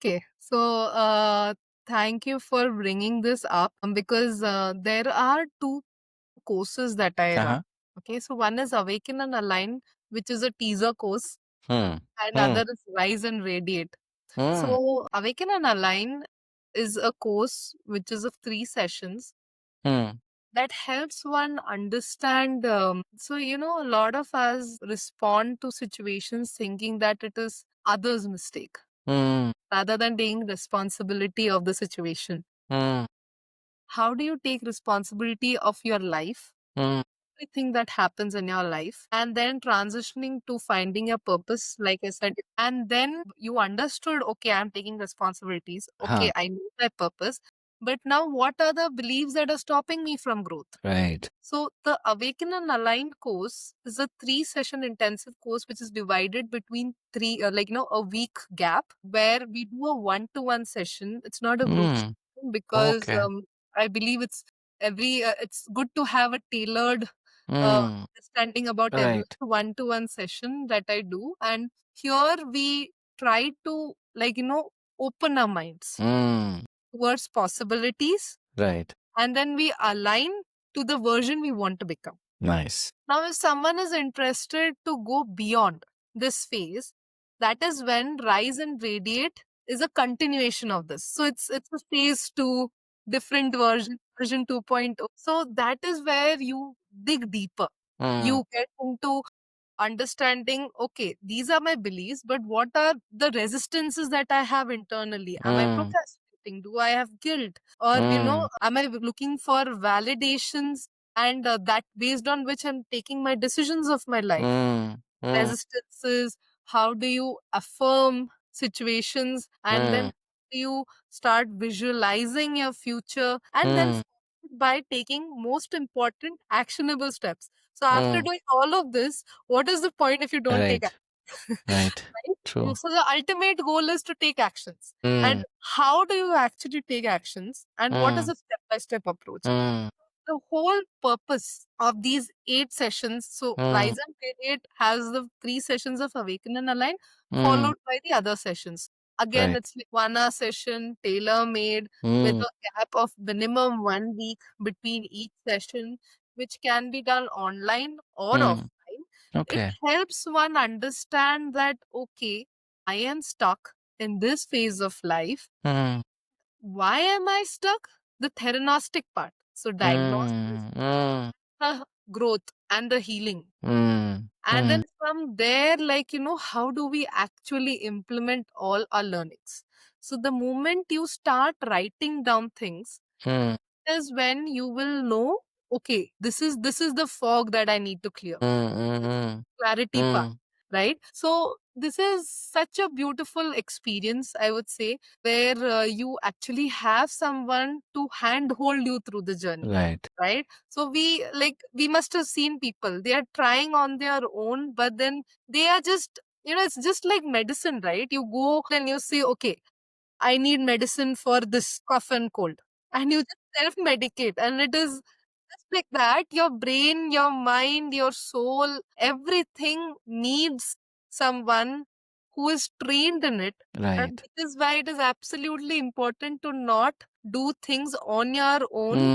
Okay, so thank you for bringing this up because there are two courses that I run. Uh-huh. Okay, so one is Awaken and Align, which is a teaser course, Hmm. and Hmm. other is Rise and Radiate. Hmm. So Awaken and Align is a course which is of 3 sessions Hmm. that helps one understand. So, a lot of us respond to situations thinking that it is others' mistake Hmm. rather than taking responsibility of the situation. Hmm. How do you take responsibility of your life, Hmm. everything that happens in your life, and then transitioning to finding your purpose, like I said, and then you understood, okay, I'm taking responsibilities, Huh. okay, I know my purpose, but now what are the beliefs that are stopping me from growth? Right. So the Awaken and Aligned course is a 3 session intensive course which is divided between three, a week gap where we do a one-to-one session. It's not a group Hmm. session because Okay. I believe it's good to have a tailored Hmm. understanding about every Right. one-to-one session that I do. And here we try to open our minds Hmm. towards possibilities, Right. and then we align to the version we want to become. Nice. Now, if someone is interested to go beyond this phase, that is when Rise and Radiate is a continuation of this. So it's a phase two, different version 2.0. So that is where you dig deeper. Hmm. You get into understanding, okay, these are my beliefs, but what are the resistances that I have internally? Am I Hmm. procrastinating? Do I have guilt? Or, Hmm. am I looking for validations, and that based on which I'm taking my decisions of my life? Hmm. Hmm. Resistances, how do you affirm situations, and then Hmm. how do you start visualizing your future, and then Hmm. followed by taking most important actionable steps. So after Hmm. doing all of this, what is the point if you don't take Right. action? Right. Right? True. So the ultimate goal is to take actions. Hmm. And how do you actually take actions, and what is Hmm. a step by step approach? Hmm. The whole purpose of these 8 sessions. So Hmm. Rise and Radiate has the 3 sessions of Awaken and Align, Hmm. followed by the other sessions. Again, Right. it's like 1 hour session, tailor made, with Hmm. a gap of minimum 1 week between each session, which can be done online or Hmm. offline. It Okay. helps one understand that, okay, I am stuck in this phase of life. Hmm. Why am I stuck? The theranostic part. So diagnosis, Hmm. Hmm. the growth, and the healing. Hmm. And Hmm. then from there, how do we actually implement all our learnings? So the moment you start writing down things Hmm. is when you will know, okay, this is the fog that I need to clear. Hmm. Hmm. Clarity part, Hmm. right? So this is such a beautiful experience, I would say, where you actually have someone to handhold you through the journey, Right. right? So we must have seen people, they are trying on their own, but then they are just, it's just like medicine, right? You go and you say, okay, I need medicine for this cough and cold. And you just self medicate. And it is just like that. Your brain, your mind, your soul, everything needs someone who is trained in it. And Right. which is why it is absolutely important to not do things on your own, Hmm.